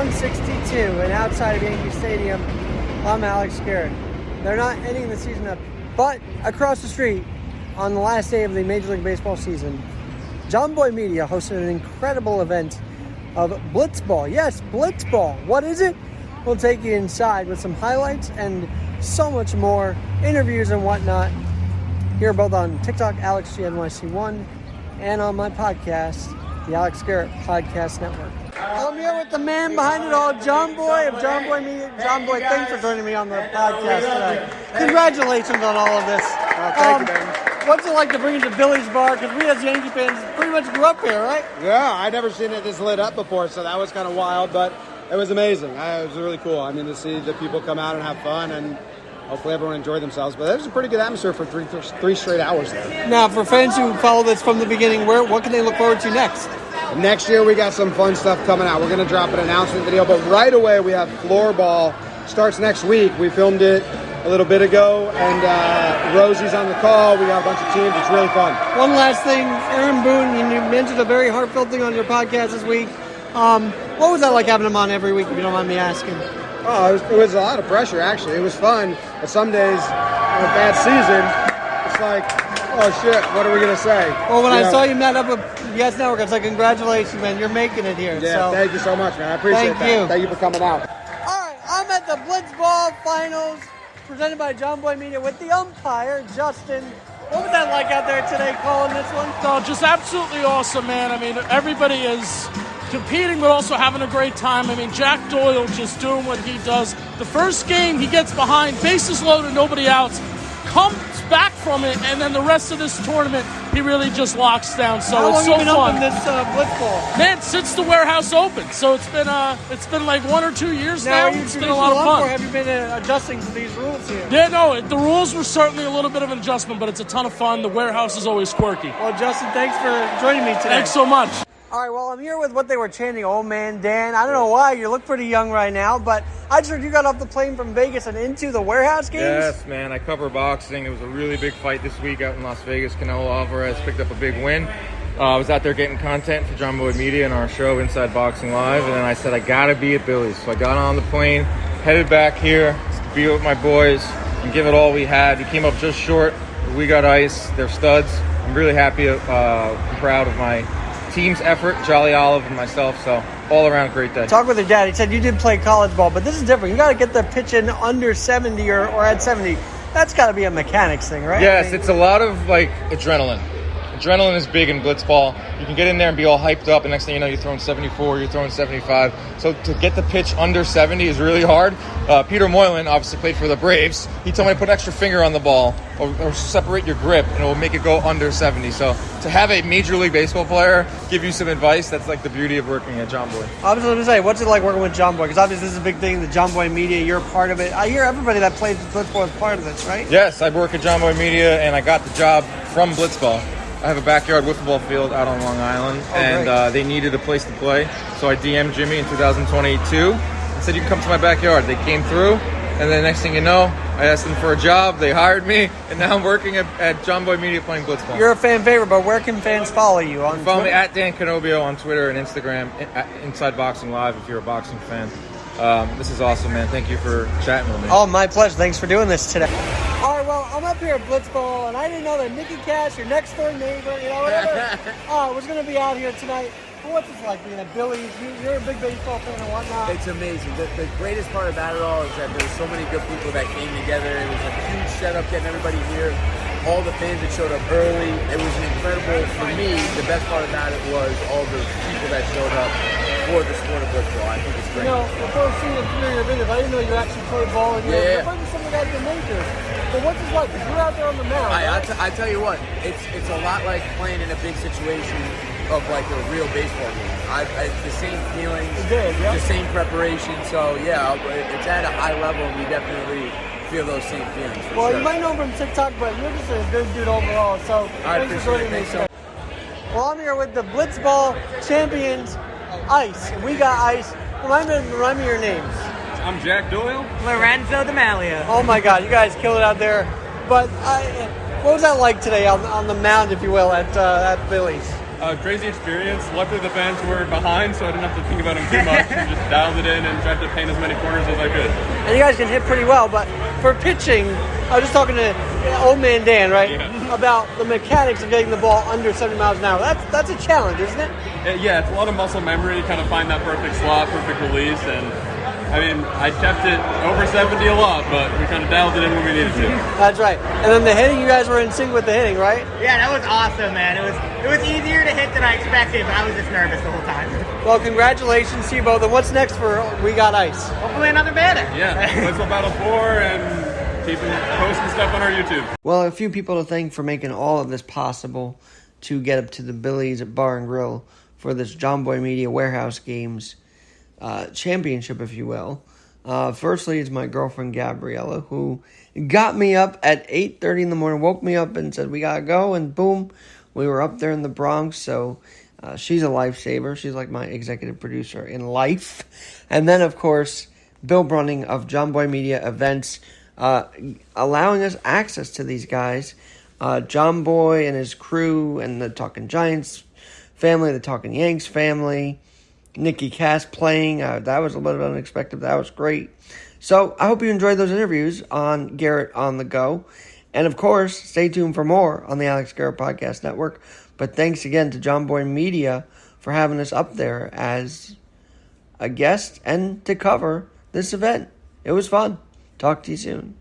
162, and outside of Yankee Stadium, I'm Alex Garrett. They're not ending the season up, but across the street, on the last day of the Major League Baseball season, Jomboy Media hosted an incredible event of Blitzball. Yes, Blitzball. What is it? We'll take you inside with some highlights and so much more, interviews and whatnot. Here both on TikTok, AlexGNYC1, and on my podcast, the Alex Garrett Podcast Network. I'm here with the man behind it all, Jomboy of Jomboy Media. Jomboy, thanks for joining me on the podcast today. Congratulations on all of this. Thank you, man. What's it like to bring it to Billy's Bar? Because we as Yankee fans pretty much grew up here, right? Yeah, I'd never seen it this lit up before, so that was kind of wild, but it was amazing. It was really cool. I mean, to see the people come out and have fun, and hopefully everyone enjoyed themselves. But it was a pretty good atmosphere for three straight hours there. Now, for fans who follow this from the beginning, what can they look forward to next? Next year, we got some fun stuff coming out. We're going to drop an announcement video, but right away, we have floorball. Starts next week. We filmed it a little bit ago, and Rosie's on the call. We got a bunch of teams. It's really fun. One last thing, Aaron Boone, you mentioned a very heartfelt thing on your podcast this week. What was that like having him on every week, if you don't mind me asking? Oh, it was a lot of pressure, actually. It was fun, but some days, in a bad season, it's like, oh shit, what are we going to say? Well, when I saw you met up with Yes Network, I was like, congratulations, man, you're making it here. Yeah, so, thank you so much, man. I appreciate that. Thank you for coming out. All right, I'm at the Blitzball Finals, presented by Jomboy Media, with the umpire, Justin. What was that like out there today, calling this one? No, just absolutely awesome, man. I mean, everybody is competing, but also having a great time. I mean, Jack Doyle just doing what he does. The first game, he gets behind, bases loaded, nobody outs, comes back from it, and then the rest of this tournament, he really just locks down. So How it's long so have you been fun. up in this Blitzball? Man, since the warehouse opened, so it's been like 1 or 2 years now. It's been a lot of fun. Or have you been adjusting to these rules here? Yeah, no, the rules were certainly a little bit of an adjustment, but it's a ton of fun. The warehouse is always quirky. Well, Justin, thanks for joining me today. Thanks so much. All right, well, I'm here with what they were chanting, Old Man Dan. I don't know why. You look pretty young right now, but I just heard you got off the plane from Vegas and into the warehouse games. Yes, man. I cover boxing. It was a really big fight this week out in Las Vegas. Canelo Alvarez picked up a big win. I was out there getting content for Jomboy Media and our show Inside Boxing Live, and then I said I got to be at Billy's. So I got on the plane, headed back here to be with my boys and give it all we had. We came up just short. We got ice. They're studs. I'm really happy and proud of my team's effort, Jolly Olive and myself, so all around great day. Talk with your dad. He said you did play college ball, but this is different. You got to get the pitch in under 70 or at 70. That's got to be a mechanics thing, right? Yes, it's a lot of like adrenaline. Adrenaline is big in blitzball. You can get in there and be all hyped up, and next thing you know, you're throwing 74, you're throwing 75. So to get the pitch under 70 is really hard. Peter Moylan obviously played for the Braves. He told me to put an extra finger on the ball or separate your grip, and it will make it go under 70. So to have a Major League Baseball player give you some advice, that's like the beauty of working at Jomboy. I was going to say, what's it like working with Jomboy? Because obviously this is a big thing, the Jomboy Media, you're a part of it. I hear everybody that plays blitzball is part of this, right? Yes, I work at Jomboy Media, and I got the job from blitzball. I have a backyard wiffle ball field out on Long Island, and they needed a place to play. So I DM'd Jimmy in 2022 and said, you can come to my backyard. They came through, and then next thing you know, I asked them for a job. They hired me, and now I'm working at Jomboy Media playing blitzball. You're a fan favorite, but where can fans follow you? Follow me at Dan Canobio on Twitter and Instagram, at Inside Boxing Live if you're a boxing fan. This is awesome, man. Thank you for chatting with me. Oh, my pleasure. Thanks for doing this today. All right, well, I'm up here at Blitzball, and I didn't know that Nicky Cass, your next door neighbor, whatever, was going to be out here tonight. Well, what's it like being at Billy's? You're a big baseball fan and whatnot. It's amazing. The greatest part about it all is that there's so many good people that came together. It was a huge setup getting everybody here. All the fans that showed up early. It was an incredible, for me, the best part about it was all the people that showed up for the sport of blitzball. I think it's great. You know, before seeing a few of your videos, I didn't know you actually played ball. And you're playing with some of the guys in majors. But what's it like? Because you're out there on the mound. I tell you what, it's a lot like playing in a big situation of like a real baseball game. It's the same feelings, the same preparation. So yeah, it's at a high level, and we definitely feel those same feelings. Well, sure. you might know him from TikTok, but you're just a good dude overall. So thanks for joining me today. Well, I'm here with the Blitzball champions, Ice. We got Ice. Remind me your names. I'm Jack Doyle. Lorenzo D'Amalia. Oh my God, you guys killed it out there. But what was that like today on the mound, if you will, at Billy's? Crazy experience. Luckily the fans were behind, so I didn't have to think about them too much. I just dialed it in and tried to paint as many corners as I could. And you guys can hit pretty well, but for pitching, I was just talking to old man Dan, right, about the mechanics of getting the ball under 70 miles an hour. That's a challenge, isn't it? Yeah, it's a lot of muscle memory to kind of find that perfect slot, perfect release, and I mean, I kept it over 70 a lot, but we kind of dialed it in when we needed to. That's right. And then the hitting, you guys were in sync with the hitting, right? Yeah, that was awesome, man. It was easier to hit than I expected, but I was just nervous the whole time. Well, congratulations to you both. And what's next for We Got Ice? Hopefully another banner. Yeah, Blitzball Battle 4 and keeping posting stuff on our YouTube. Well, a few people to thank for making all of this possible to get up to the Billy's Bar and Grill for this Jomboy Media Warehouse Games championship, if you will. Firstly, it's my girlfriend Gabriella, who got me up at 8:30 in the morning, woke me up and said, we gotta go, and boom, we were up there in the Bronx. So she's a lifesaver. She's like my executive producer in life. And then, of course, Bill Brunning of Jomboy Media Events, allowing us access to these guys. Jomboy and his crew and the Talkin Giants family, the Talkin Yanks family, Nicky Cass playing. That was a little bit unexpected. That was great. So I hope you enjoyed those interviews on Garrett on the Go. And of course, stay tuned for more on the Alex Garrett Podcast Network. But thanks again to Jomboy Media for having us up there as a guest and to cover this event. It was fun. Talk to you soon.